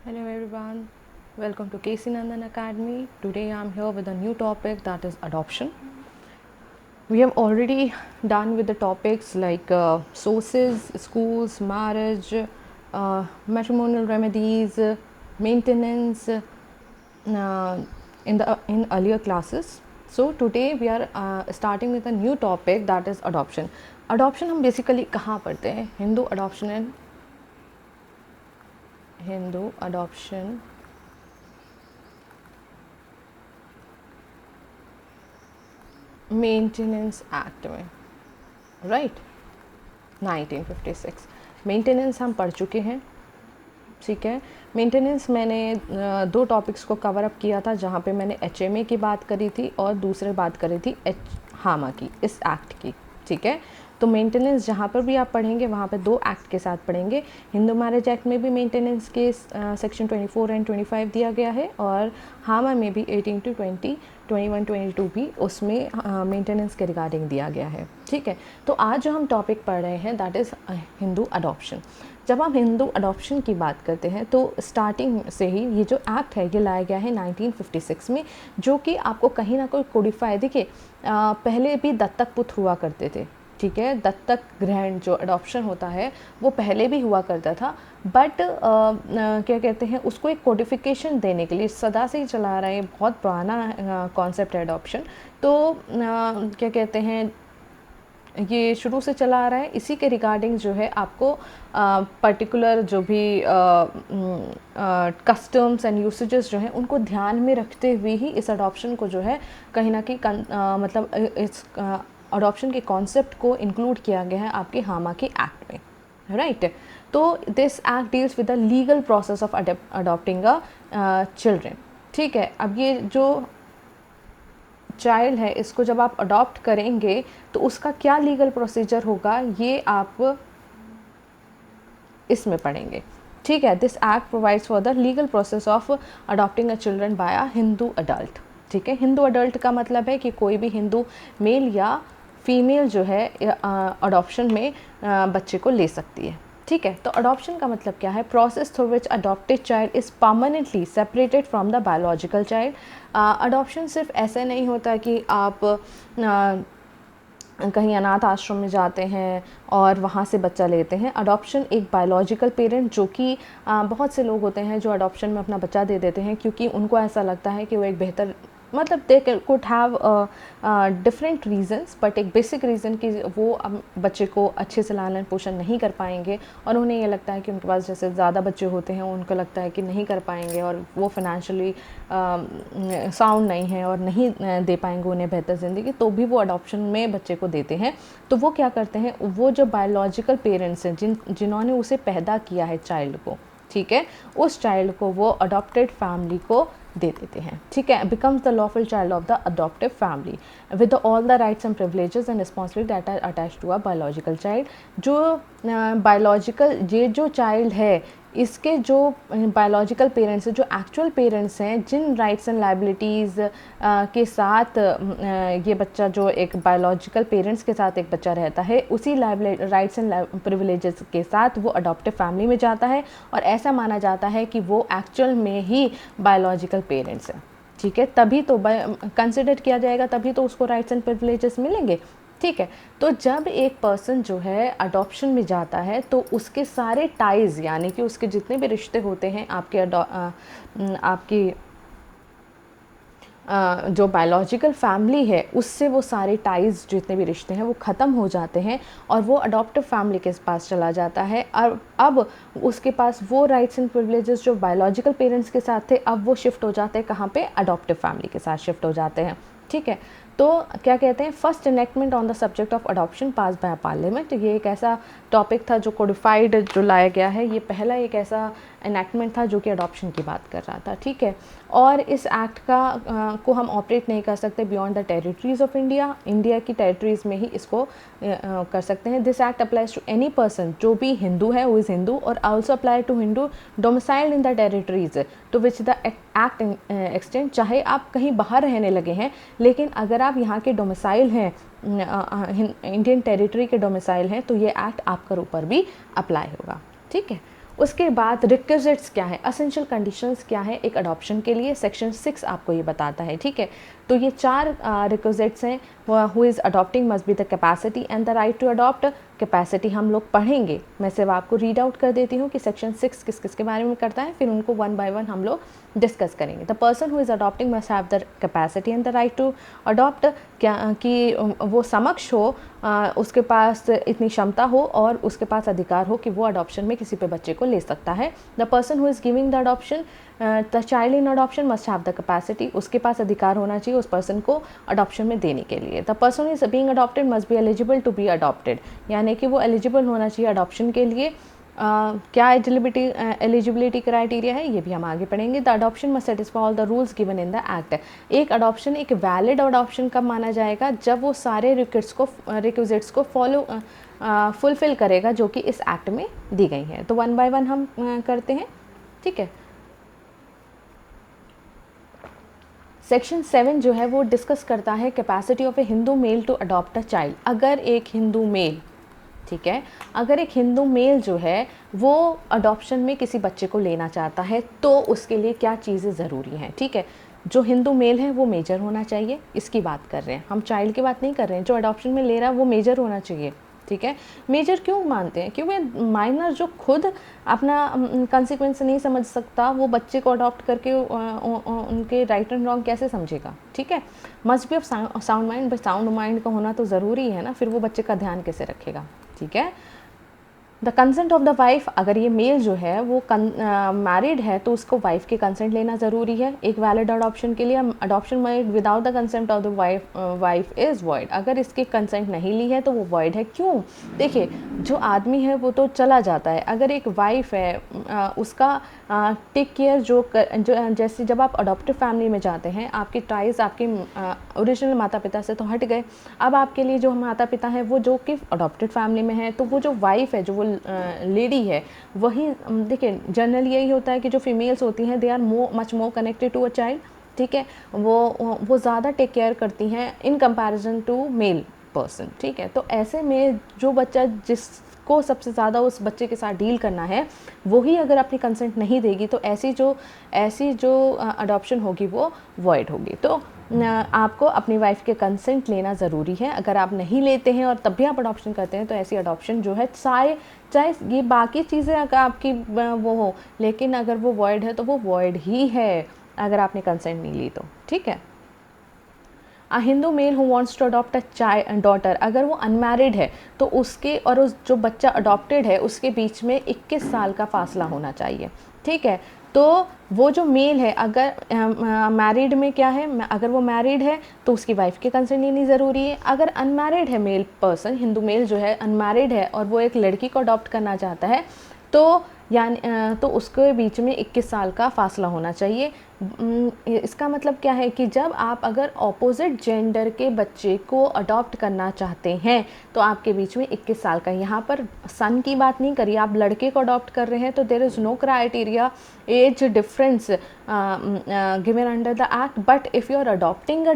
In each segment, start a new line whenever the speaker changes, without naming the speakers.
Hello everyone, welcome to Casey Nandan Academy. Today I'm here with a new topic, that is adoption. We have already done with the topics like sources, schools, marriage, matrimonial remedies, maintenance in earlier classes. So today we are starting with a new topic, that is adoption. Adoption हम basically कहाँ पढ़ते हैं? Hindu adoption maintenance act में, right 1956 maintenance हम पढ़ चुके हैं। ठीक है, मेंटेनेंस मैंने दो टॉपिक्स को कवर अप किया था, जहाँ पे मैंने एचएमए की बात करी थी और दूसरे बात करी थी हामा की, इस एक्ट की। ठीक है, तो मेंटेनेंस जहाँ पर भी आप पढ़ेंगे वहाँ पे दो एक्ट के साथ पढ़ेंगे। हिंदू मैरिज एक्ट में भी मेंटेनेंस के सेक्शन 24 एंड 25 दिया गया है, और हामा में भी 18 to 20, 21, 22 भी उसमें मेंटेनेंस के रिगार्डिंग दिया गया है। ठीक है, तो आज जो हम टॉपिक पढ़ रहे हैं दैट इज़ हिंदू अडॉप्शन। जब हम हिंदू अडॉप्शन की बात करते हैं तो स्टार्टिंग से ही ये जो एक्ट है ये लाया गया है 1956 में, जो कि आपको कहीं ना कोई कोडिफाई, देखिए पहले भी दत्तक पुत्र हुआ करते थे। ठीक है, दत्तक ग्रहण जो अडॉप्शन होता है वो पहले भी हुआ करता था, बट क्या कहते हैं उसको एक कोडिफिकेशन देने के लिए सदा से ही चला रहे हैं, बहुत पुराना कॉन्सेप्ट है अडॉप्शन। तो क्या कहते हैं ये शुरू से चला आ रहा है। इसी के रिगार्डिंग जो है आपको पर्टिकुलर जो भी कस्टम्स एंड यूसेजेस जो हैं उनको ध्यान में रखते हुए ही इस अडॉप्शन को जो है कहीं ना कहीं मतलब इस अडॉप्शन के कॉन्सेप्ट को इंक्लूड किया गया है आपके हामा के एक्ट में, राइट। तो this act deals with the legal process of adopting a children. ठीक है, अब ये जो चाइल्ड है इसको जब आप अडॉप्ट करेंगे तो उसका क्या लीगल प्रोसीजर होगा ये आप इसमें पढ़ेंगे। ठीक है, this act provides for the legal process of adopting a children by a Hindu adult. ठीक है, हिंदू अडल्ट का मतलब है कि कोई भी हिंदू मेल या फीमेल जो है अडॉप्शन में बच्चे को ले सकती है। ठीक है, तो अडॉप्शन का मतलब क्या है? Process through which adopted child is permanently separated from the biological child. Adoption सिर्फ ऐसे नहीं होता कि आप कहीं अनाथ आश्रम में जाते हैं और वहाँ से बच्चा लेते हैं। अडॉप्शन एक बायोलॉजिकल पेरेंट, जो कि बहुत से लोग होते हैं जो अडॉप्शन में अपना बच्चा दे देते हैं क्योंकि उनको ऐसा लगता है कि वो एक बेहतर, मतलब they could have different reasons, but एक बेसिक रीज़न कि वो बच्चे को अच्छे से लालन पोषण नहीं कर पाएंगे, और उन्हें ये लगता है कि उनके पास जैसे ज़्यादा बच्चे होते हैं उनको लगता है कि नहीं कर पाएंगे और वो फाइनेंशियली साउंड नहीं है और नहीं दे पाएंगे उन्हें बेहतर ज़िंदगी, तो भी वो अडॉप्शन में बच्चे को देते हैं। तो वो क्या करते हैं, वो जो बायोलॉजिकल पेरेंट्स हैं जिन्होंने उसे पैदा किया है चाइल्ड को, ठीक है, उस चाइल्ड को वो अडॉप्टेड फैमिली को दे देते हैं। ठीक है, becomes the lawful child of the adoptive family with all the rights and privileges and responsibility that are attach to a biological child. जो बायोलॉजिकल ये जो चाइल्ड है इसके जो बायोलॉजिकल पेरेंट्स हैं, जो एक्चुअल पेरेंट्स हैं, जिन राइट्स एंड लाइबिलिटीज़ के साथ ये बच्चा, जो एक बायोलॉजिकल पेरेंट्स के साथ एक बच्चा रहता है, उसी राइट्स एंड प्रिविलेजेस के साथ वो अडॉप्टिव फैमिली में जाता है, और ऐसा माना जाता है कि वो एक्चुअल में ही बायोलॉजिकल पेरेंट्स हैं। ठीक है, तभी तो कंसिडर किया जाएगा, तभी तो उसको राइट्स एंड प्रिविलेजेस मिलेंगे। ठीक है, तो जब एक पर्सन जो है अडॉप्शन में जाता है तो उसके सारे टाइज़, यानी कि उसके जितने भी रिश्ते होते हैं आपकी जो बायोलॉजिकल फैमिली है उससे, वो सारे टाइज़ जितने भी रिश्ते हैं वो ख़त्म हो जाते हैं और वो अडॉप्टिव फैमिली के पास चला जाता है। और अब उसके पास वो राइट्स एंड प्रिविलेजेस जो बायोलॉजिकल पेरेंट्स के साथ थे, अब वो शिफ्ट हो जाते हैं कहाँ पे? अडॉप्टिव फैमिली के साथ शिफ्ट हो जाते हैं। ठीक है, तो क्या कहते हैं, first enactment on the subject of adoption pass by parliament. ये एक ऐसा टॉपिक था जो कोडिफाइड जो लाया गया है, ये पहला एक ऐसा इनेक्टमेंट था जो कि अडॉप्शन की बात कर रहा था। ठीक है, और इस एक्ट को हम ऑपरेट नहीं कर सकते beyond the territories of India, India की टेरिटरीज में ही इसको कर सकते हैं। This act applies to any person जो भी हिंदू है, हु इज़ हिंदू, और also apply to Hindu domiciled in the territories to which the act extend. चाहे आप कहीं बाहर रहने लगे हैं, लेकिन अगर आप यहाँ के डोमिसाइल हैं, इंडियन टेरिटरी के डोमिसाइल हैं, तो ये एक्ट आपके ऊपर भी अप्लाई होगा। ठीक है, उसके बाद रिक्विजिट्स क्या है, असेंशियल कंडीशंस क्या है एक अडॉप्शन के लिए, सेक्शन 6 आपको ये बताता है, ठीक है। तो ये 4 रिक्विजिट्स हैं। Who is adopting must be the capacity and the right to adopt. Capacity हम लोग पढ़ेंगे, मैं सिर्फ आपको रीड आउट कर देती हूँ कि सेक्शन 6 किस किस के बारे में करता है, फिर उनको वन बाय वन हम लोग डिस्कस करेंगे। The person who is adopting must have the capacity and the right to adopt, क्या कि वो समक्ष हो, उसके पास इतनी क्षमता हो और उसके पास अधिकार हो कि वो अडॉप्शन में किसी पे बच्चे को ले सकता है। The person who is giving the adoption, the child in adoption must have the capacity, उसके पास अधिकार होना चाहिए उस पर्सन को अडॉप्शन में देने के लिए। The person is being adopted must be eligible to be adopted, यानी कि वो एलिजिबल होना चाहिए अडॉप्शन के लिए। क्या एलिजिबिलिटी क्राइटेरिया है ये भी हम आगे पढ़ेंगे। The adoption must satisfy all the rules given in the act. एक अडॉप्शन एक वैलिड अडॉप्शन कब माना जाएगा, जब वो सारे रिक्विजिट्स को फुलफिल करेगा जो कि इस एक्ट में दी गई हैं। तो वन बाय वन हम करते हैं, ठीक है। सेक्शन 7 जो है वो डिस्कस करता है capacity of a Hindu male to adopt a child. अगर एक हिंदू मेल, ठीक है, अगर एक हिंदू मेल जो है वो अडॉप्शन में किसी बच्चे को लेना चाहता है तो उसके लिए क्या चीज़ें ज़रूरी हैं, ठीक है। जो हिंदू मेल है वो मेजर होना चाहिए, इसकी बात कर रहे हैं हम, चाइल्ड की बात नहीं कर रहे हैं। जो अडॉप्शन में ले रहा है वो मेजर होना चाहिए, ठीक है। मेजर क्यों मानते हैं, क्योंकि माइनर जो खुद अपना कंसिक्वेंस नहीं समझ सकता वो बच्चे को अडॉप्ट करके उनके राइट एंड रॉन्ग कैसे समझेगा, ठीक है। Must be of sound mind, but sound mind का होना तो ज़रूरी है ना, फिर वो बच्चे का ध्यान कैसे रखेगा, ठीक है। The consent of the wife, अगर ये मेल जो है वो मैरिड है तो उसको वाइफ के कंसेंट लेना ज़रूरी है एक वैलिड अडॉप्शन के लिए। Adoption made without the consent of the wife is void, अगर इसकी कंसेंट नहीं ली है तो वो वॉइड है। क्यों, देखिए जो आदमी है वो तो चला जाता है, अगर एक वाइफ है उसका टेक केयर जो जैसे जब आप अडॉप्टिव फैमिली में जाते हैं आपकी टाइज आपके ओरिजिनल माता पिता से तो हट गए, अब आपके लिए जो माता पिता हैं वो जो कि अडॉप्टेड फैमिली में है, तो वो जो वाइफ है, जो वो लेडी है, वही देखिए जनरली यही होता है कि जो फीमेल्स होती हैं they are much more connected to a child, ठीक है। वो ज़्यादा टेक केयर करती हैं in comparison to male person, ठीक है। तो ऐसे में जो बच्चा जिसको सबसे ज़्यादा उस बच्चे के साथ डील करना है वही अगर अपनी कंसेंट नहीं देगी तो ऐसी जो अडॉप्शन होगी वो वॉइड होगी। तो आपको अपनी वाइफ के कंसेंट लेना ज़रूरी है। अगर आप नहीं लेते हैं और तब भी आप अडॉप्शन करते हैं तो ऐसी अडॉप्शन जो है चाहे ये बाकी चीज़ें अगर आपकी वो हो, लेकिन अगर वो वॉइड है तो वो वॉइड ही है अगर आपने कंसेंट नहीं ली तो, ठीक है। A Hindu male who wants to adopt a daughter, अगर वो अनमैरिड है तो उसके और उस जो बच्चा अडॉप्टेड है उसके बीच में 21 साल का फासला होना चाहिए, ठीक है। तो वो जो मेल है अगर मैरिड में क्या है, अगर वो मैरिड है तो उसकी वाइफ के कंसेंट लेनी ज़रूरी है। अगर अनमैरिड है मेल पर्सन, हिंदू मेल जो है अनमैरिड है और वो एक लड़की को अडॉप्ट करना चाहता है तो तो उसके बीच में 21 साल का फासला होना चाहिए। इसका मतलब क्या है कि जब आप अगर ऑपोजिट जेंडर के बच्चे को अडॉप्ट करना चाहते हैं तो आपके बीच में 21 साल का, यहाँ पर सन की बात नहीं करी, आप लड़के को अडॉप्ट कर रहे हैं तो there is no criteria age difference given under the act, but if you are adopting a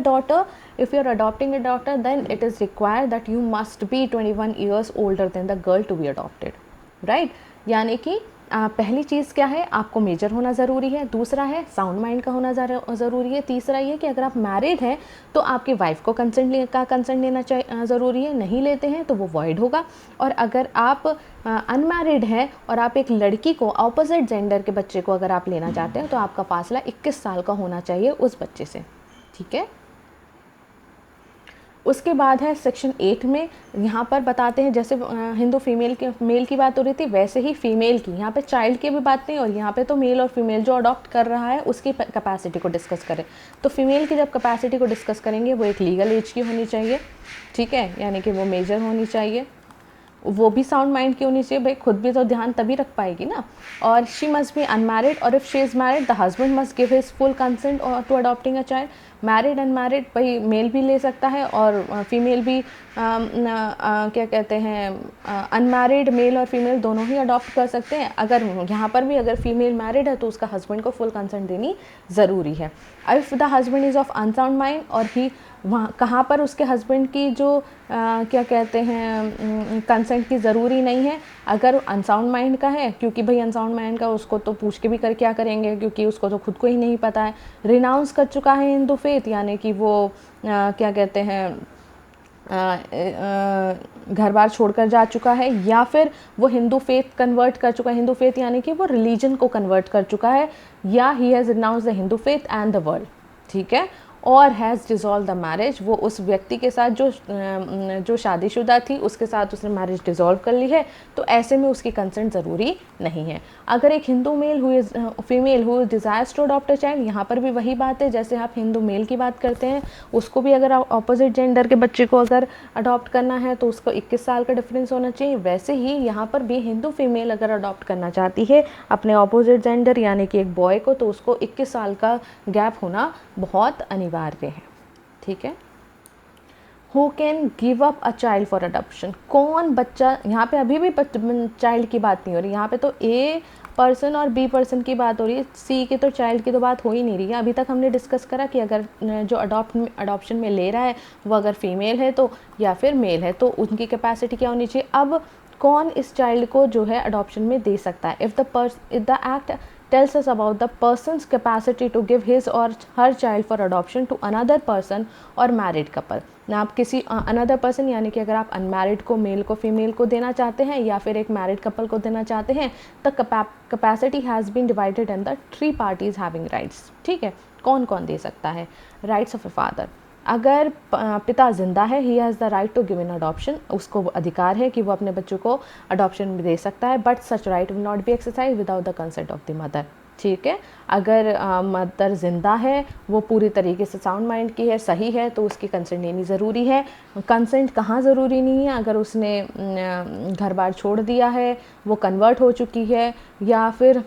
daughter then it is required that you must be 21 years older than the girl to be adopted, right। यानी कि पहली चीज़ क्या है, आपको major होना ज़रूरी है, दूसरा है साउंड माइंड का होना ज़रूरी है, तीसरा ये कि अगर आप मैरिड हैं तो आपकी वाइफ को कंसेंट लेना ज़रूरी है, नहीं लेते हैं तो वो वॉइड होगा। और अगर आप अनमैरिड हैं और आप एक लड़की को ऑपोजिट जेंडर के बच्चे को अगर आप लेना चाहते हैं तो आपका फासला 21 साल का होना चाहिए उस बच्चे से, ठीक है। उसके बाद है सेक्शन 8 में, यहाँ पर बताते हैं जैसे हिंदू मेल की बात हो रही थी वैसे ही फीमेल की, यहाँ पे चाइल्ड की भी बात नहीं, और यहाँ पे तो मेल और फीमेल जो अडॉप्ट कर रहा है उसकी कैपेसिटी को डिस्कस करें। तो फीमेल की जब कैपेसिटी को डिस्कस करेंगे वो एक लीगल एज की होनी चाहिए, ठीक है, यानी कि वो मेजर होनी चाहिए, वो भी साउंड माइंड की होनी चाहिए, भाई खुद भी तो ध्यान तभी रख पाएगी ना। और शी मस्ट बी अनमैरिड, और if she is married the husband must give his full consent to adopting a child. Married unmarried भाई मेल भी ले सकता है और फीमेल भी क्या कहते हैं अनमैरिड मेल और फीमेल दोनों ही अडॉप्ट कर सकते हैं। अगर यहाँ पर भी अगर फीमेल मैरिड है तो उसका हस्बैंड को फुल कंसेंट देनी ज़रूरी है। If the husband is of unsound mind और ही वहाँ कहाँ पर उसके हस्बैंड की जो क्या कहते हैं कंसेंट की ज़रूरी नहीं है, अगर अनसाउंड माइंड का है, क्योंकि भाई अनसाउंड माइंड का उसको तो पूछ के भी कर क्या करेंगे, क्योंकि उसको तो खुद को ही नहीं पता है। रिनाउंस कर चुका है हिंदू फेथ, यानी कि वो क्या कहते हैं घर बार छोड़कर जा चुका है, या फिर वो हिंदू फेथ कन्वर्ट कर चुका है। हिंदू फेथ यानी कि वो रिलीजन को कन्वर्ट कर चुका है, या he has renounce the Hindu faith and the world, ठीक है। और हैज़ डिज़ोल्व द मैरिज, वो उस व्यक्ति के साथ जो शादीशुदा थी उसके साथ उसने मैरिज डिज़ोल्व कर ली है, तो ऐसे में उसकी कंसेंट ज़रूरी नहीं है। अगर एक हिंदू मेल हुई female who desires to adopt a child, यहाँ पर भी वही बात है जैसे आप हिंदू मेल की बात करते हैं, उसको भी अगर ऑपोजिट जेंडर के बच्चे को अगर अडॉप्ट करना है तो उसको 21 साल का डिफरेंस होना चाहिए। वैसे ही यहाँ पर भी हिंदू फीमेल अगर अडॉप्ट करना चाहती है अपने ऑपोजिट जेंडर यानी कि एक बॉय को, तो उसको 21 साल का गैप होना बहुत अनिवार्य है, ठीक है। Who can give up a child for adoption, कौन बच्चा, यहाँ पे अभी भी चाइल्ड की बात नहीं हो रही, यहाँ पे तो ए पर्सन और बी पर्सन की बात हो रही है, सी की तो चाइल्ड की तो बात हो ही नहीं रही है। अभी तक हमने डिस्कस करा कि अगर जो अडॉप्शन में ले रहा है वो अगर फीमेल है तो या फिर मेल है तो उनकी कैपेसिटी क्या होनी चाहिए। अब कौन इस चाइल्ड को जो है अडॉप्शन में दे सकता है, if the act tells us about the person's capacity to give his or her child for adoption to another person or married couple। ना आप किसी अनदर पर्सन यानी कि अगर आप अनमैरिड को मेल को फीमेल को देना चाहते हैं या फिर एक मैरिड कपल को देना चाहते हैं, the capacity has been divided in the 3 parties having rights, ठीक है। कौन कौन दे सकता है, राइट्स ऑफ ए फादर, अगर पिता जिंदा है he has the right to give in adoption, उसको अधिकार है कि वो अपने बच्चों को अडॉप्शन में दे सकता है, but such right will not be exercise without the consent of the mother, ठीक है। अगर मदर जिंदा है, वो पूरी तरीके से साउंड माइंड की है, सही है, तो उसकी कंसेंट लेनी ज़रूरी है। कंसेंट कहाँ ज़रूरी नहीं है, अगर उसने घर बार छोड़ दिया है, वो कन्वर्ट हो चुकी है, या फिर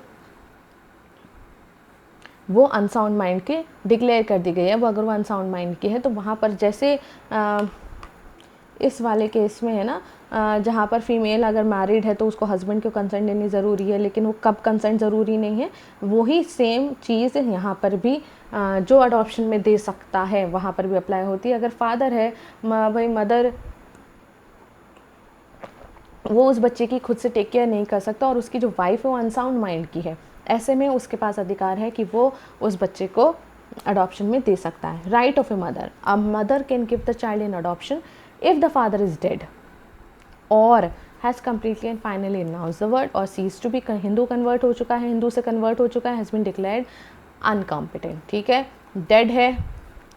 वो अनसाउंड माइंड के डिक्लेयर कर दी गई है, वो अगर वो अनसाउंड माइंड की है तो वहाँ पर जैसे इस वाले केस में है ना, जहाँ पर फीमेल अगर मैरिड है तो उसको हस्बैंड को कंसेंट लेनी ज़रूरी है, लेकिन वो कब कंसेंट ज़रूरी नहीं है, वही सेम चीज़ यहाँ पर भी जो अडॉप्शन में दे सकता है वहाँ पर भी अप्लाई होती है। अगर फादर है, भाई मदर वो उस बच्चे की खुद से टेक केयर नहीं कर सकता और उसकी जो वाइफ है वो अनसाउंड माइंड की है, ऐसे में उसके पास अधिकार है कि वो उस बच्चे को अडॉप्शन में दे सकता है। Right of a mother, a mother can give the child in adoption if the father is dead or has completely and finally announce the world or cease to be, Hindu convert हो चुका है, हिंदू से convert हो चुका है, has been declared अनकॉम्पिटेंट, ठीक है। Dead है,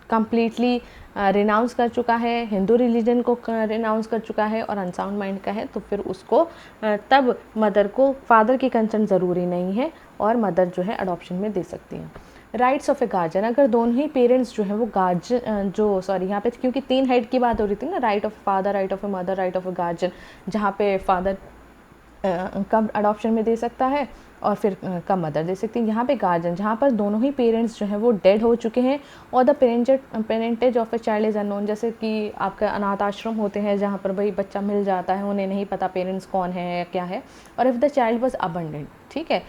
कम्प्लीटली रिनाउंस कर चुका है, हिंदू रिलीजन को रिनाउंस कर चुका है और अनसाउंड माइंड का है, तो फिर उसको तब मदर को, फादर की कंसेंट ज़रूरी नहीं है और मदर जो है अडॉप्शन में दे सकती हैं। राइट्स ऑफ ए गार्जियन, अगर दोनों ही पेरेंट्स जो है वो गार्जियन यहाँ पे क्योंकि 3 हेड की बात हो रही थी ना, right of father, right of a mother, right of a guardian, जहाँ पे फादर कब अडॉप्शन में दे सकता है और फिर कब मदर दे सकती है। यहाँ पे गार्जियन, जहाँ पर दोनों ही पेरेंट्स जो हैं वो डेड हो चुके हैं और the parentage of a child is unknown, जैसे कि आपका अनाथ आश्रम होते हैं जहाँ पर भाई बच्चा मिल जाता है, उन्हें नहीं पता पेरेंट्स कौन है या क्या है, और if the child was abundant, ठीक है,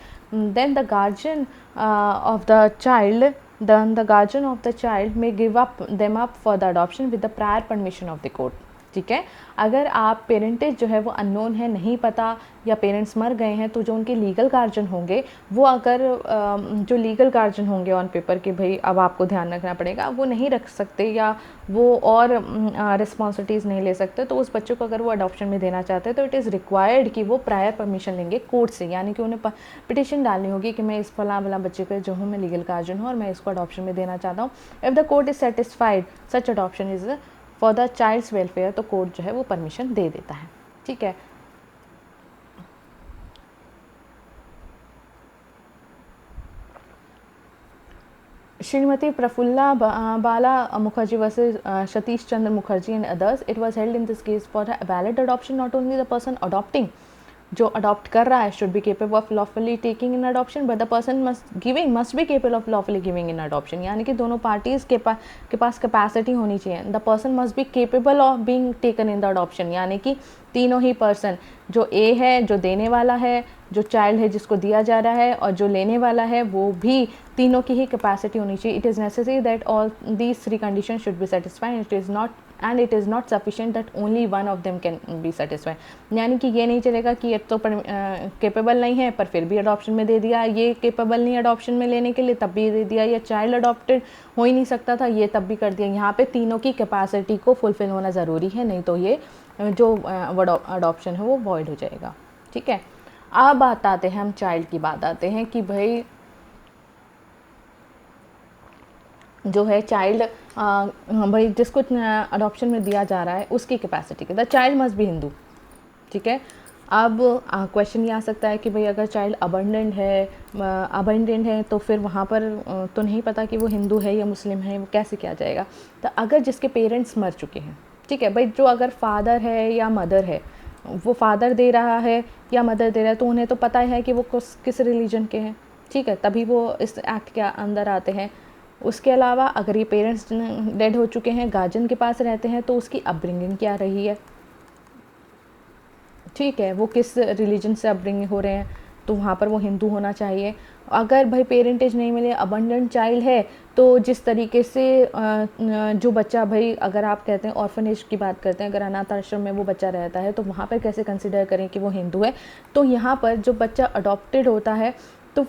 then the guardian of the child then the guardian of the child may give up them up for the adoption with the prior permission of the court, ठीक है। अगर आप parentage जो है वो unknown है, नहीं पता, या पेरेंट्स मर गए हैं, तो जो उनके लीगल गार्जियन होंगे वो अगर जो लीगल गार्जियन होंगे ऑन पेपर के भाई अब आपको ध्यान रखना पड़ेगा, वो नहीं रख सकते या वो और रिस्पॉन्सिबिलिटीज़ नहीं ले सकते, तो उस बच्चे को अगर वो अडॉप्शन में देना चाहते हैं तो इट इज़ रिक्वायर्ड कि वो प्रायर परमिशन लेंगे कोर्ट से, यानी कि उन्हें पिटिशन डालनी होगी कि मैं इस फला बच्चे को जो हूँ मैं लीगल गार्जियन हूँ और मैं इसको अडॉप्शन में देना चाहता हूँ। If the court is satisfied such adoption is for the child's welfare, तो कोर्ट जो है वो परमिशन दे देता है, ठीक है। Shrimati Praphulla Bala Mukherjee versus Satish Chandra Mukherjee and others, it was held in this case for a valid adoption not only the person adopting जो अडॉप्ट कर रहा है should be capable of lawfully taking in adoption, but the person must be capable of lawfully giving in adoption, यानी कि दोनों parties के पास capacity होनी चाहिए। The person must be capable of being taken in the adoption, यानी कि तीनों ही person, जो ए है जो देने वाला है, जो चाइल्ड है जिसको दिया जा रहा है, और जो लेने वाला है, वो भी तीनों की ही कैपेसिटी होनी चाहिए। It is necessary that all these three condition should be satisfied, it is not sufficient that only one of them can be satisfied, यानी कि ये नहीं चलेगा कि ये तो केपेबल नहीं है पर फिर भी अडॉप्शन में दे दिया, ये केपेबल नहीं अडॉप्शन में लेने के लिए तब भी दे दिया, या चाइल्ड अडॉप्टेड हो ही नहीं सकता था ये तब भी कर दिया। यहाँ पे तीनों की कैपेसिटी को फुलफिल होना ज़रूरी है, नहीं तो ये जो अडॉप्शन है वो वॉइड हो जाएगा। ठीक है, अब बात आते हैं हम चाइल्ड की बात आते हैं कि भाई जो है चाइल्ड भाई जिसको अडॉप्शन में दिया जा रहा है उसकी कैपेसिटी के, the child must B Hindu. ठीक है, अब क्वेश्चन ये आ सकता है कि भाई अगर चाइल्ड अबंडेंट है तो फिर वहाँ पर तो नहीं पता कि वो हिंदू है या मुस्लिम है, वो कैसे किया जाएगा। तो अगर जिसके पेरेंट्स मर चुके हैं, ठीक है भाई, जो अगर फादर है या मदर है, वो फादर दे रहा है या मदर दे रहा है, तो उन्हें तो पता है कि वो किस रिलीजन के हैं। ठीक है, तभी वो इस एक्ट के अंदर आते हैं। उसके अलावा अगर ये पेरेंट्स डेड हो चुके हैं, गार्जियन के पास रहते हैं, तो उसकी अपब्रिंगिंग क्या रही है, ठीक है, वो किस रिलीजन से अपब्रिंगिंग हो रहे हैं, तो वहाँ पर वो हिंदू होना चाहिए। अगर भाई पेरेंटेज नहीं मिले, अबंडेंट चाइल्ड है, तो जिस तरीके से जो बच्चा, भाई अगर आप कहते हैं ऑर्फनेज की बात करते हैं, अगर अनाथ आश्रम में वो बच्चा रहता है तो वहाँ पर कैसे कंसिडर करें कि वो हिंदू है। तो यहाँ पर जो बच्चा अडॉप्टेड होता है तो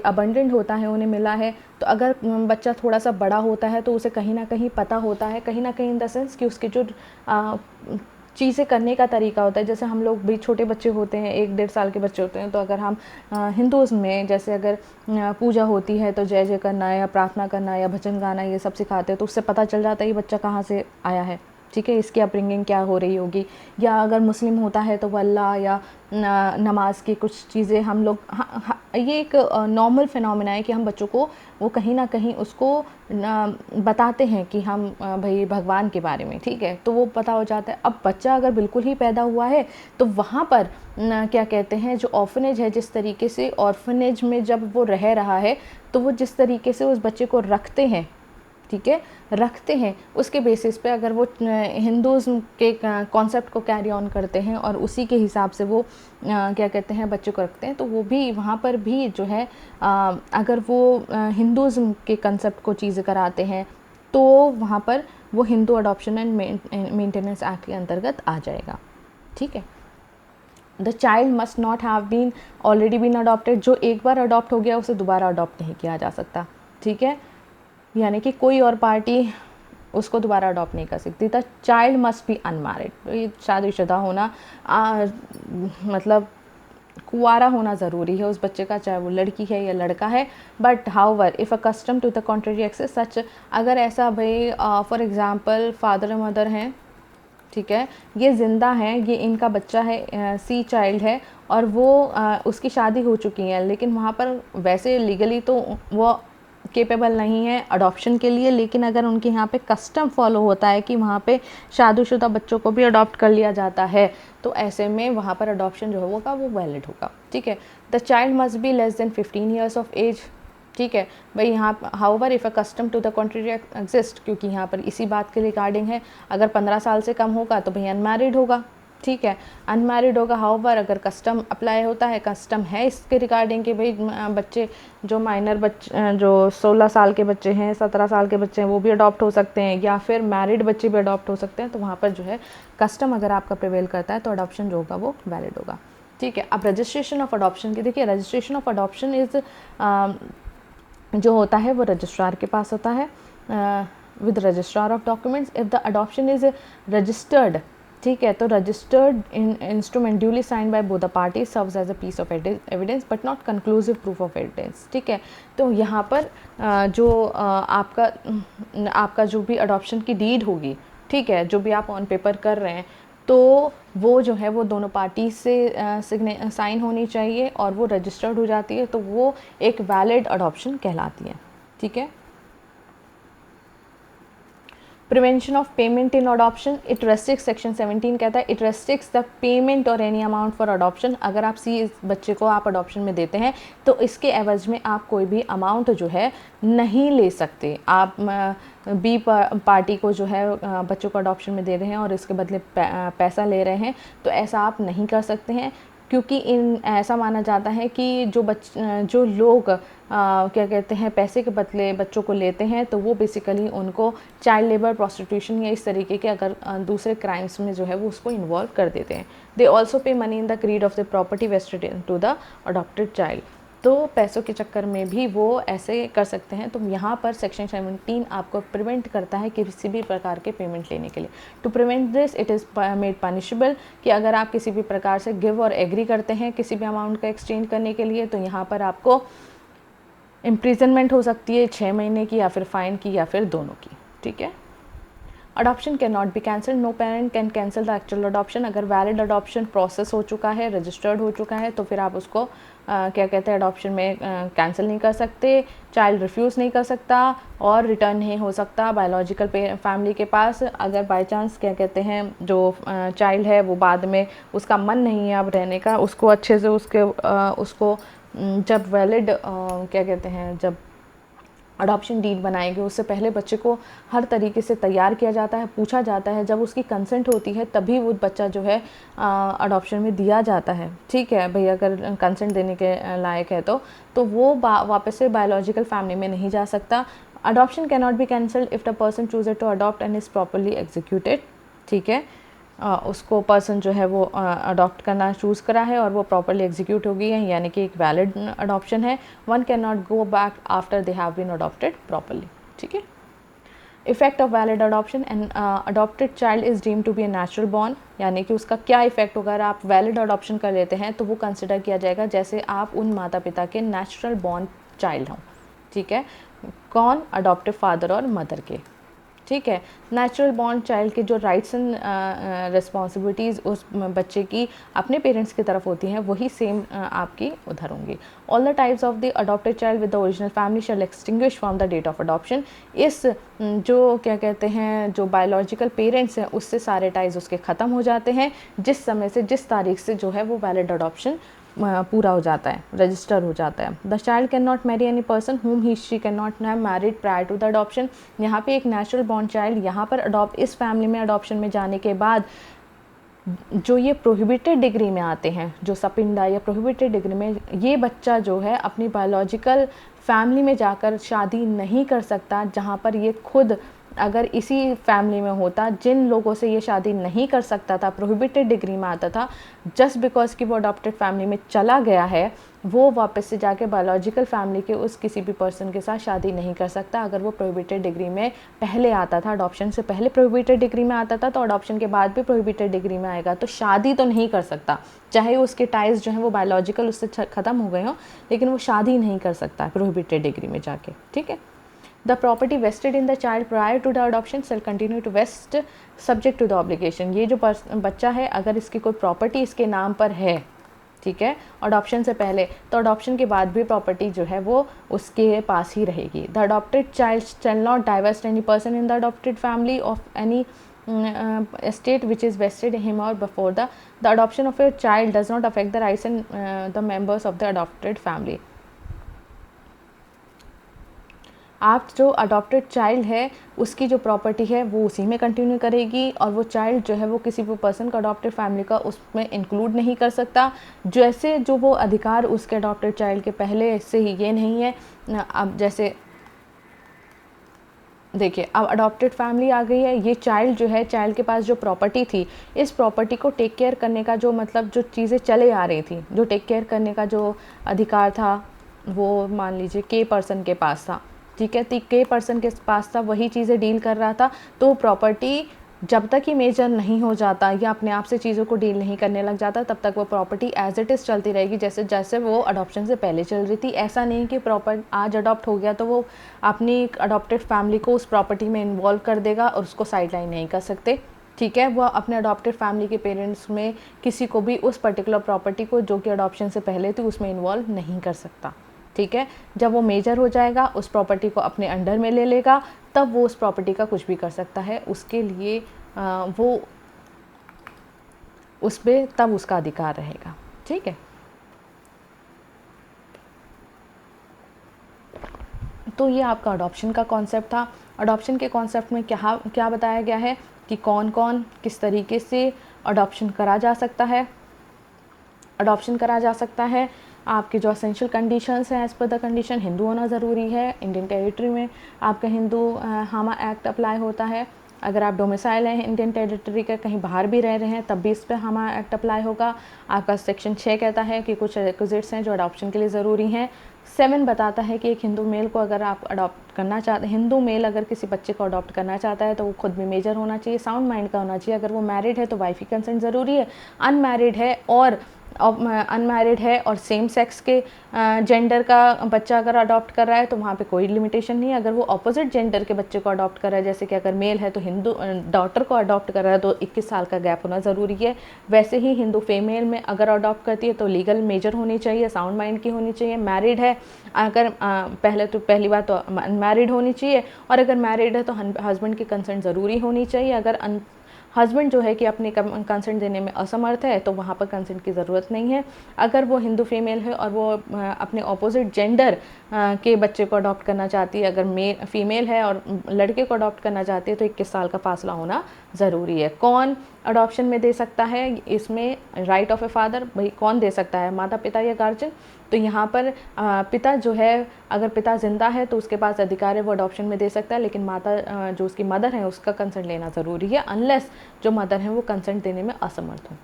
अबंडेंट होता है, उन्हें मिला है, तो अगर बच्चा थोड़ा सा बड़ा होता है तो उसे कहीं ना कहीं पता होता है, कहीं ना कहीं इन द सेंस कि उसके जो चीज़ें करने का तरीका होता है। जैसे हम लोग भी छोटे बच्चे होते हैं, 1-1.5 साल के बच्चे होते हैं, तो अगर हम हिंदूज़ में जैसे अगर पूजा होती है तो जय जय करना या प्रार्थना करना या भजन गाना ये सब सिखाते हैं, तो उससे पता चल जाता है ये बच्चा कहाँ से आया है। ठीक है, इसकी अपब्रिंगिंग क्या हो रही होगी। या अगर मुस्लिम होता है तो वो अल्लाह या नमाज की कुछ चीज़ें हम लोग, ये एक नॉर्मल फिनोमेना है कि हम बच्चों को वो कहीं ना कहीं उसको बताते हैं कि हम भाई भगवान के बारे में, ठीक है, तो वो पता हो जाता है। अब बच्चा अगर बिल्कुल ही पैदा हुआ है तो वहाँ पर क्या कहते हैं, जो ऑर्फनेज है, जिस तरीके से ऑर्फनेज में जब वो रह रहा है तो वो जिस तरीके से उस बच्चे को रखते हैं, ठीक है, रखते हैं, उसके बेसिस पे अगर वो हिंदूज़म के कॉन्सेप्ट को कैरी ऑन करते हैं और उसी के हिसाब से वो क्या कहते हैं बच्चे को रखते हैं, तो वो भी वहाँ पर भी जो है अगर वो हिंदूज़म के कंसेप्ट को चीज़ें कराते हैं तो वहाँ पर वो Hindu adoption and maintenance act के अंतर्गत आ जाएगा। ठीक है, the child must not have been already been adopted, जो एक बार अडॉप्ट हो गया उसे दोबारा अडॉप्ट नहीं किया जा सकता। ठीक है, यानी कि कोई और पार्टी उसको दोबारा अडॉप्ट नहीं कर सकती। The child must be unmarried, शादीशुदा होना मतलब कुंवारा होना ज़रूरी है उस बच्चे का, चाहे वो लड़की है या लड़का है। But however if a custom to the contrary exists such, अगर ऐसा भाई फॉर एग्ज़ाम्पल फादर और मदर हैं, ठीक है, ये ज़िंदा हैं, ये इनका बच्चा है, सी चाइल्ड है, और वो उसकी शादी हो चुकी है, लेकिन वहाँ पर वैसे लीगली तो वो केपेबल नहीं है अडॉप्शन के लिए, लेकिन अगर उनके यहाँ पे कस्टम फॉलो होता है कि वहाँ पे शादीशुदा बच्चों को भी अडॉप्ट कर लिया जाता है, तो ऐसे में वहाँ पर अडॉप्शन जो होगा वो वैलिड होगा। ठीक है, the child must be less than 15 years of age. ठीक है भाई, यहाँ however if a custom to the country exist, क्योंकि यहाँ पर इसी बात के रिगार्डिंग है, अगर 15 साल से कम होगा तो भाई अनमैरिड होगा। ठीक है, अनमैरिड होगा। हाउवर अगर कस्टम अप्लाई होता है, कस्टम है इसके रिगार्डिंग कि भाई बच्चे जो माइनर बच्चे, जो 16 साल के बच्चे हैं, 17 साल के बच्चे हैं, वो भी अडॉप्ट हो सकते हैं, या फिर मैरिड बच्चे भी अडॉप्ट हो सकते हैं, तो वहाँ पर जो है कस्टम अगर आपका प्रिवेल करता है तो अडॉप्शन जो होगा वो वैलिड होगा। ठीक है, अब रजिस्ट्रेशन ऑफ अडॉप्शन की देखिए, रजिस्ट्रेशन ऑफ अडॉप्शन इज़ जो होता है वो रजिस्ट्रार के पास होता है, with registrar of documents. If the adoption is registered, ठीक है, तो registered instrument duly sign by both the party serves as a piece of evidence but not conclusive proof of evidence. ठीक है, तो यहाँ पर जो आपका जो भी अडॉप्शन की डीड होगी, ठीक है, जो भी आप ऑन पेपर कर रहे हैं, तो वो जो है वो दोनों पार्टी से साइन होनी चाहिए और वो रजिस्टर्ड हो जाती है, तो वो एक वैलिड अडॉप्शन कहलाती है। ठीक है, prevention of payment in adoption, it restricts, section 17 कहता है it restricts the payment or any amount for adoption. अगर आप इस बच्चे को आप अडॉप्शन में देते हैं तो इसके एवज में आप कोई भी अमाउंट जो है नहीं ले सकते। आप बी पार्टी को जो है बच्चों को अडॉप्शन में दे रहे हैं और इसके बदले पैसा ले रहे हैं, तो ऐसा आप नहीं कर सकते हैं, क्योंकि ऐसा माना जाता है कि जो लोग क्या कहते हैं पैसे के बदले बच्चों को लेते हैं, तो वो बेसिकली उनको चाइल्ड लेबर, प्रोस्टिट्यूशन या इस तरीके के अगर दूसरे क्राइम्स में जो है वो उसको इन्वॉल्व कर देते हैं। They also pay money in the creed of the property vested in to the adopted child. तो पैसों के चक्कर में भी वो ऐसे कर सकते हैं। तो यहाँ पर सेक्शन 17 आपको प्रिवेंट करता है कि किसी भी प्रकार के पेमेंट लेने के लिए। To prevent this it is made punishable, कि अगर आप किसी भी प्रकार से गिव और एग्री करते हैं किसी भी अमाउंट का एक्सचेंज करने के लिए, तो यहाँ पर आपको इम्प्रिजनमेंट हो सकती है 6 महीने की, या फिर फाइन की, या फिर दोनों की। ठीक है। Adoption can not be cancel, no parent can cancel the actual adoption. अगर वैलिड अडॉप्शन प्रोसेस हो चुका है, रजिस्टर्ड हो चुका है, तो फिर आप उसको क्या कहते हैं अडॉप्शन में कैंसिल नहीं कर सकते, चाइल्ड रिफ्यूज़ नहीं कर सकता और रिटर्न नहीं हो सकता बायोलॉजिकल फैमिली के पास। अगर बाय चांस क्या कहते हैं जो चाइल्ड है वो बाद में उसका मन नहीं है अब रहने का, उसको अच्छे से उसको जब वैलिड क्या कहते हैं जब अडॉप्शन डीड बनाएंगे उससे पहले बच्चे को हर तरीके से तैयार किया जाता है, पूछा जाता है, जब उसकी कंसेंट होती है तभी वो बच्चा जो है अडॉप्शन में दिया जाता है। ठीक है भाई, अगर कंसेंट देने के लायक है तो वो वापस से बायोलॉजिकल फैमिली में नहीं जा सकता। Adoption can not be cancelled if the person choose to adopt and is properly executed. ठीक है, उसको पर्सन जो है वो अडॉप्ट करना चूज़ करा है और वो प्रॉपरली एग्जीक्यूट हो गई है, यानी कि एक वैलिड अडॉप्शन है। One can not go back after they have been adopted properly. ठीक है। Effect of valid adoption, and adopted child is deemed to be a natural born, यानी कि उसका क्या इफेक्ट होगा। अगर आप वैलिड अडॉप्शन कर लेते हैं तो वो कंसिडर किया जाएगा जैसे आप उन माता पिता के नेचुरल बॉर्न चाइल्ड हों। ठीक है, कौन, अडॉप्टिव फादर और मदर के। ठीक है, नेचुरल बॉर्न चाइल्ड के जो राइट्स एंड रिस्पॉन्सिबिलिटीज़ उस बच्चे की अपने पेरेंट्स की तरफ होती हैं वही सेम आपकी उधर होंगी। All the types of the adopted child with the original family shall extinguish from the date of adoption. इस जो क्या कहते हैं जो बायोलॉजिकल पेरेंट्स हैं उससे सारे टाइज उसके ख़त्म हो जाते हैं जिस समय से, जिस तारीख से जो है वो वैलिड अडॉप्शन पूरा हो जाता है, रजिस्टर हो जाता है। The child can not marry any person whom he she can not have married prior to the adoption. यहाँ पे एक नेचुरल बॉर्न चाइल्ड यहाँ पर इस फैमिली में अडॉप्शन में जाने के बाद जो ये प्रोहिबिटेड डिग्री में आते हैं, जो सपिंडा या प्रोहिबिटेड डिग्री में, ये बच्चा जो है अपनी बायोलॉजिकल फैमिली में जाकर शादी नहीं कर सकता, जहाँ पर ये खुद अगर इसी फैमिली में होता जिन लोगों से ये शादी नहीं कर सकता था, प्रोहिबिटेड डिग्री में आता था, जस्ट बिकॉज कि वो अडॉप्टेड फैमिली में चला गया है, वो वापस से जाके बायोलॉजिकल फैमिली के उस किसी भी पर्सन के साथ शादी नहीं कर सकता। अगर वो प्रोहिबिटेड डिग्री में पहले आता था, अडॉप्शन से पहले प्रोहिबिटेड डिग्री में आता था, तो अडॉप्शन के बाद भी प्रोहिबिटेड डिग्री में आएगा, तो शादी तो नहीं कर सकता, चाहे उसके टाइज जो हैं वो बायोलॉजिकल उससे ख़त्म हो गए हों, लेकिन वो शादी नहीं कर सकता प्रोहिबिटेड डिग्री में जाके। ठीक है। The property vested in the child prior to the adoption shall continue to vest subject to the obligation। ये जो बच्चा है अगर इसकी कोई प्रॉपर्टी इसके नाम पर है, ठीक है, अडॉप्शन से पहले, तो अडॉप्शन के बाद भी प्रॉपर्टी जो है वो उसके पास ही रहेगी। The adopted child shall not divest any person in the adopted family of any estate which is vested in him or before the adoption of a child does not affect the rights and the members of the adopted family। आप जो adopted child है उसकी जो property है वो उसी में continue करेगी और वो चाइल्ड जो है वो किसी भी पर्सन का अडॉप्टेड फैमिली का उसमें इंक्लूड नहीं कर सकता। जैसे जो वो अधिकार उसके अडॉप्टेड चाइल्ड के पहले से ही ये नहीं है। अब जैसे देखिए, अब अडॉप्टेड फैमिली आ गई है, ये चाइल्ड जो है, चाइल्ड के पास जो प्रॉपर्टी थी, इस प्रॉपर्टी को टेक केयर करने का जो मतलब जो चीज़ें चले आ रही थी, जो टेक केयर करने का जो अधिकार था वो मान लीजिए के पर्सन के पास था। ठीक है, तो के पर्सन के पास था, वही चीज़ें डील कर रहा था। तो प्रॉपर्टी जब तक ही मेजर नहीं हो जाता या अपने आप से चीज़ों को डील नहीं करने लग जाता, तब तक वो प्रॉपर्टी एज इट इज़ चलती रहेगी जैसे जैसे वो अडॉप्शन से पहले चल रही थी। ऐसा नहीं कि प्रॉपर आज अडॉप्ट हो गया तो वो अपनी अडॉप्टेड फैमिली को उस प्रॉपर्टी में इन्वॉल्व कर देगा और उसको साइडलाइन नहीं कर सकते। ठीक है, वो अपने अडॉप्टेड फैमिली के पेरेंट्स में किसी को भी उस पर्टिकुलर प्रॉपर्टी को जो कि अडॉप्शन से पहले थी उसमें इन्वॉल्व नहीं कर सकता। ठीक है, जब वो मेजर हो जाएगा उस प्रॉपर्टी को अपने अंडर में ले लेगा, तब वो उस प्रॉपर्टी का कुछ भी कर सकता है, उसके लिए वो उस पर तब उसका अधिकार रहेगा। ठीक है, तो ये आपका अडॉप्शन का कॉन्सेप्ट था। अडॉप्शन के कॉन्सेप्ट में क्या क्या बताया गया है कि कौन कौन किस तरीके से अडॉप्शन करा जा सकता है। अडॉप्शन करा जा सकता है, आपके जो असेंशियल कंडीशंस हैं as per the condition, Hindu होना ज़रूरी है, इंडियन टेरिटरी में आपका हिंदू हामा एक्ट अप्लाई होता है। अगर आप डोमिसाइल हैं इंडियन टेरिटरी के, कहीं बाहर भी रह रहे हैं, तब भी इस पर हामा एक्ट अप्लाई होगा। आपका सेक्शन 6 कहता है कि कुछ रिक्विजिट्स हैं जो अडॉप्शन के लिए ज़रूरी हैं। 7 बताता है कि एक हिंदू मेल को अगर आप अडॉप्ट करना चाहते हैं, हिंदू मेल अगर किसी बच्चे को अडॉप्ट करना चाहता है तो वो खुद भी मेजर होना चाहिए, साउंड माइंड का होना चाहिए। अगर वो मैरिड है तो वाइफ की कंसेंट ज़रूरी है, अनमैरिड है और अनमैरिड है और सेम सेक्स के जेंडर का बच्चा अगर अडॉप्ट कर रहा है तो वहाँ पे कोई लिमिटेशन नहीं है। अगर वो अपोजिट जेंडर के बच्चे को अडॉप्ट कर रहा है, जैसे कि अगर मेल है तो हिंदू डॉटर को अडॉप्ट कर रहा है तो 21 साल का गैप होना ज़रूरी है। वैसे ही हिंदू फीमेल में अगर अडॉप्ट करती है तो लीगल मेजर होनी चाहिए, साउंड माइंड की होनी चाहिए। मैरिड है अगर पहली बात तो अनमैरिड होनी चाहिए, और अगर मैरिड है तो हस्बैंड की कंसेंट ज़रूरी होनी चाहिए। अगर हस्बैंड जो है कि अपने कंसेंट देने में असमर्थ है तो वहाँ पर कंसेंट की ज़रूरत नहीं है। अगर वो हिंदू फीमेल है और वो अपने ऑपोजिट जेंडर के बच्चे को अडॉप्ट करना चाहती है, अगर फीमेल है और लड़के को अडॉप्ट करना चाहती है तो 21 साल का फासला होना ज़रूरी है। कौन अडॉप्शन में दे सकता है, इसमें राइट ऑफ ए फादर, भाई कौन दे सकता है, माता पिता या गार्जियन। तो यहाँ पर पिता जो है, अगर पिता जिंदा है तो उसके पास अधिकार है, वो अडॉप्शन में दे सकता है, लेकिन माता जो उसकी मदर है उसका कंसेंट लेना ज़रूरी है, अनलेस जो मदर है वो कंसेंट देने में असमर्थ हो।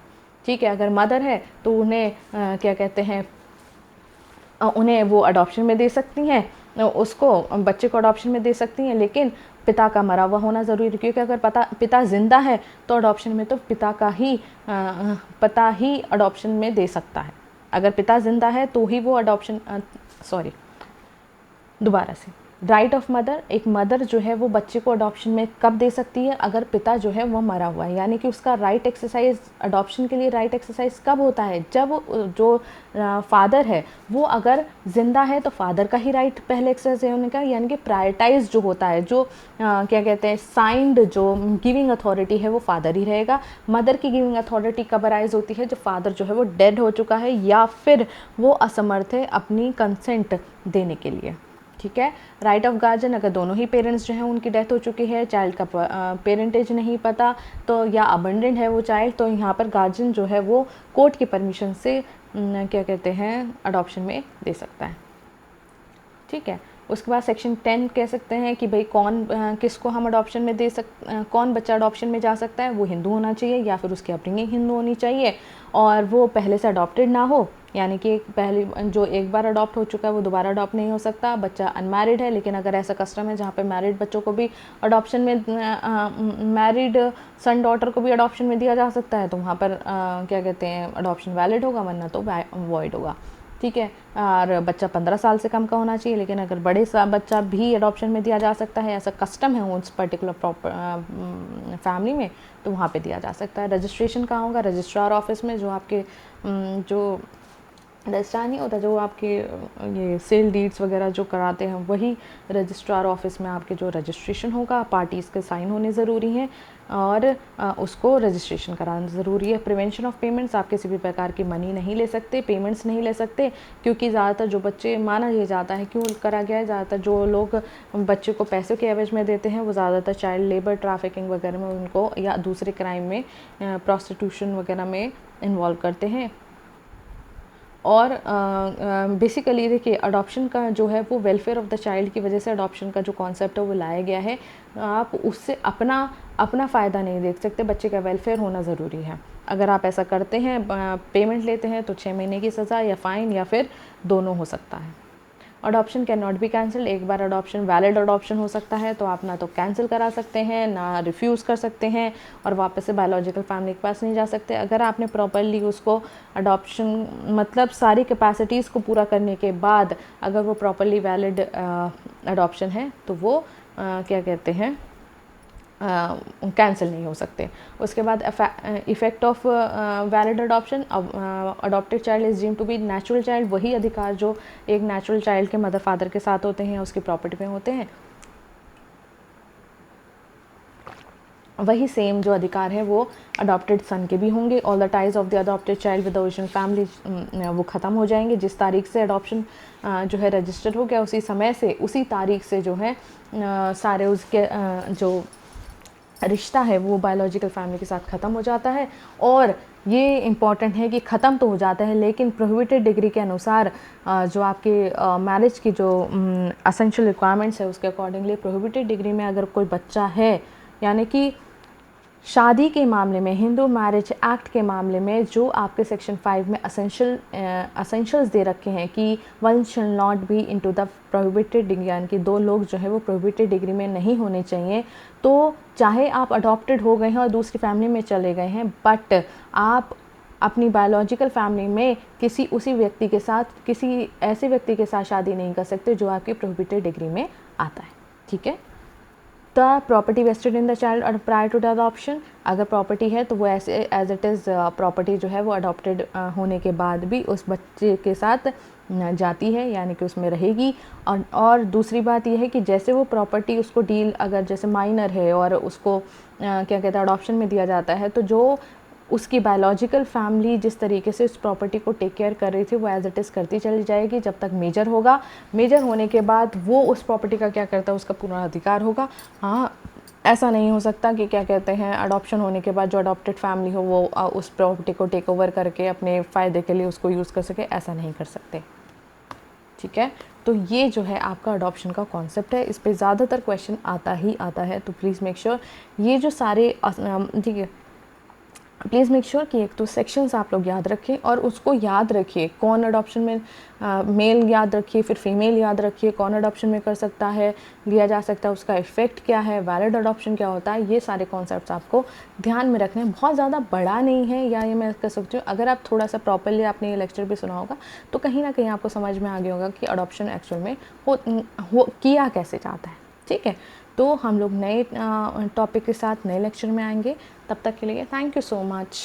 ठीक है, अगर मदर है तो उन्हें क्या कहते हैं, उन्हें वो अडॉप्शन में दे सकती हैं, उसको बच्चे को अडॉप्शन में दे सकती हैं, लेकिन पिता का मरा हुआ होना ज़रूरी है, क्योंकि अगर पिता जिंदा है तो अडॉप्शन में तो पिता ही अडॉप्शन में दे सकता है। अगर पिता जिंदा है तो ही वो अडॉप्शन दोबारा से राइट ऑफ मदर, एक मदर जो है वो बच्चे को अडॉप्शन में कब दे सकती है, अगर पिता जो है वो मरा हुआ है, यानी कि उसका राइट एक्सरसाइज अडॉप्शन के लिए राइट एक्सरसाइज कब होता है, जब जो फादर है वो अगर जिंदा है तो फादर का ही राइट पहले एक्सरसाइज होने का, यानी कि प्रायोरिटाइज जो होता है, जो क्या कहते हैं साइंड जो गिविंग अथॉरिटी है वो फादर ही रहेगा। मदर की गिविंग अथॉरिटी कब अराइज होती है, जब फादर जो है वो डेड हो चुका है या फिर वो असमर्थ है अपनी कंसेंट देने के लिए। ठीक है, राइट ऑफ गार्जियन, अगर दोनों ही पेरेंट्स जो हैं उनकी डेथ हो चुकी है, चाइल्ड का पेरेंटेज नहीं पता तो या अबंडेंट है वो चाइल्ड, तो यहाँ पर गार्जियन जो है वो कोर्ट की परमिशन से क्या कहते हैं अडॉप्शन में दे सकता है। ठीक है, उसके बाद सेक्शन 10 कह सकते हैं कि भाई किसको हम अडॉप्शन में कौन बच्चा अडॉप्शन में जा सकता है, वो हिंदू होना चाहिए या फिर उसकी अपब्रिंगिंग हिंदू होनी चाहिए, और वो पहले से अडॉप्टेड ना हो, यानी कि जो एक बार अडॉप्ट हो चुका है वो दोबारा अडॉप्ट नहीं हो सकता। बच्चा अनमैरिड है, लेकिन अगर ऐसा कस्टम है जहाँ पे मैरिड बच्चों को भी अडॉप्शन में मैरिड सन डॉटर को भी अडॉप्शन में दिया जा सकता है तो वहाँ पर क्या कहते हैं अडॉप्शन वैलिड होगा, वरना तो वॉइड होगा। ठीक है, और बच्चा 15 साल से कम का होना चाहिए, लेकिन अगर बड़े बच्चा भी अडॉप्शन में दिया जा सकता है, ऐसा कस्टम है उस पर्टिकुलर फैमिली में, तो वहाँ पे दिया जा सकता है। रजिस्ट्रेशन कहाँ होगा, रजिस्ट्रार ऑफिस में, जो आपके जो रजिस्ट्रार नहीं होता, जो आपके ये सेल डीड्स वगैरह जो कराते हैं वही रजिस्ट्रार ऑफिस में आपके जो रजिस्ट्रेशन होगा, पार्टीज़ के साइन होने ज़रूरी हैं और उसको रजिस्ट्रेशन कराना ज़रूरी है। प्रिवेंशन ऑफ पेमेंट्स, आप किसी भी प्रकार की मनी नहीं ले सकते, पेमेंट्स नहीं ले सकते, क्योंकि ज़्यादातर जो बच्चे माना ये जाता है, क्यों करा गया है, ज़्यादातर जो लोग बच्चे को पैसे के एवज में देते हैं वो ज़्यादातर चाइल्ड लेबर ट्रैफिकिंग वगैरह में उनको या दूसरे क्राइम में प्रोस्टिट्यूशन वगैरह में इन्वॉल्व करते हैं। और बेसिकली देखिए अडॉप्शन का जो है वो वेलफेयर ऑफ द चाइल्ड की वजह से अडॉप्शन का जो कॉन्सेप्ट है वो लाया गया है। आप उससे अपना फ़ायदा नहीं देख सकते, बच्चे का वेलफेयर होना ज़रूरी है। अगर आप ऐसा करते हैं, पेमेंट लेते हैं, तो 6 महीने की सज़ा या फ़ाइन या फिर दोनों हो सकता है। Adoption can not B cancelled, एक बार अडॉप्शन वैलिड अडॉप्शन हो सकता है, तो आप ना तो कैंसिल करा सकते हैं ना रिफ्यूज़ कर सकते हैं और वापस से बायोलॉजिकल फैमिली के पास नहीं जा सकते। अगर आपने प्रॉपरली उसको अडॉप्शन मतलब सारी कैपेसिटीज़ को पूरा करने के बाद अगर वो प्रॉपरली वैलिड अडॉप्शन है तो वो क्या कहते हैं कैंसिल नहीं हो सकते। उसके बाद effect of valid adoption, adopted child is deemed to be natural child, वही अधिकार जो एक नेचुरल चाइल्ड के मदर फादर के साथ होते हैं उसकी प्रॉपर्टी में होते हैं। वही सेम जो अधिकार है वो अडॉप्टेड सन के भी होंगे। All the ties of the adopted child with the original family वो ख़त्म हो जाएंगे। जिस तारीख से अडॉप्शन जो है रजिस्टर हो गया, उसी समय से, उसी तारीख से जो है सारे उसके जो रिश्ता है वो बायोलॉजिकल फैमिली के साथ ख़त्म हो जाता है। और ये इम्पॉर्टेंट है कि ख़त्म तो हो जाता है, लेकिन प्रोहिबिटेड डिग्री के अनुसार जो आपके मैरिज की जो असेंशियल रिक्वायरमेंट्स है उसके अकॉर्डिंगली प्रोहिबिटेड डिग्री में अगर कोई बच्चा है, यानी कि शादी के मामले में, हिंदू मैरिज एक्ट के मामले में जो आपके सेक्शन 5 में असेंशियल्स दे रखे हैं कि one shall not be into the prohibited degree, यानी कि दो लोग जो है वो प्रोहिबिटेड डिग्री में नहीं होने चाहिए। तो चाहे आप अडॉप्टेड हो गए हैं और दूसरी फैमिली में चले गए हैं, बट आप अपनी बायोलॉजिकल फैमिली में उसी व्यक्ति के साथ, किसी ऐसे व्यक्ति के साथ शादी नहीं कर सकते जो आपकी प्रोहिबिटेड डिग्री में आता है। ठीक है। The property vested in the child prior to the adoption, अगर प्रॉपर्टी है तो वो ऐसे एज इट इज़ प्रॉपर्टी जो है वो अडॉप्टेड होने के बाद भी उस बच्चे के साथ जाती है, यानी कि उसमें रहेगी। और दूसरी बात यह है कि जैसे वो प्रॉपर्टी उसको डील, अगर जैसे माइनर है और उसको क्या कहते हैं अडॉप्शन में दिया जाता है, तो जो उसकी बायोलॉजिकल फैमिली जिस तरीके से उस प्रॉपर्टी को टेक केयर कर रही थी वो एज इट इज़ करती चली जाएगी जब तक मेजर होगा। मेजर होने के बाद वो उस प्रॉपर्टी का क्या करता है, उसका पूरा अधिकार होगा। हाँ, ऐसा नहीं हो सकता कि क्या कहते हैं अडॉप्शन होने के बाद जो अडॉप्टेड फैमिली हो वो उस प्रॉपर्टी को टेक ओवर करके अपने फ़ायदे के लिए उसको यूज़ कर सके, ऐसा नहीं कर सकते। ठीक है। तो ये जो है आपका अडॉप्शन का कॉन्सेप्ट है, इस पर ज़्यादातर क्वेश्चन आता ही आता है। तो प्लीज़ मेक श्योर ये जो सारे, ठीक है, प्लीज़ मेक श्योर कि एक तो सेक्शंस आप लोग याद रखें और उसको याद रखिए कौन अडॉप्शन में, मेल याद रखिए, फिर फीमेल याद रखिए, कौन अडॉप्शन में कर सकता है, लिया जा सकता है, उसका इफ़ेक्ट क्या है, वैलिड अडॉप्शन क्या होता है, ये सारे कॉन्सेप्ट्स आपको ध्यान में रखने हैं। बहुत ज़्यादा बड़ा नहीं है, या ये मैं कह सकती हूँ अगर आप थोड़ा सा प्रॉपरली आपने ये लेक्चर भी सुना होगा तो कहीं ना कहीं आपको समझ में आ गया होगा कि अडॉप्शन एक्चुअल में किया कैसे जाता है। ठीक है। तो हम लोग नए टॉपिक के साथ नए लेक्चर में आएंगे। तब तक के लिए थैंक यू सो मच।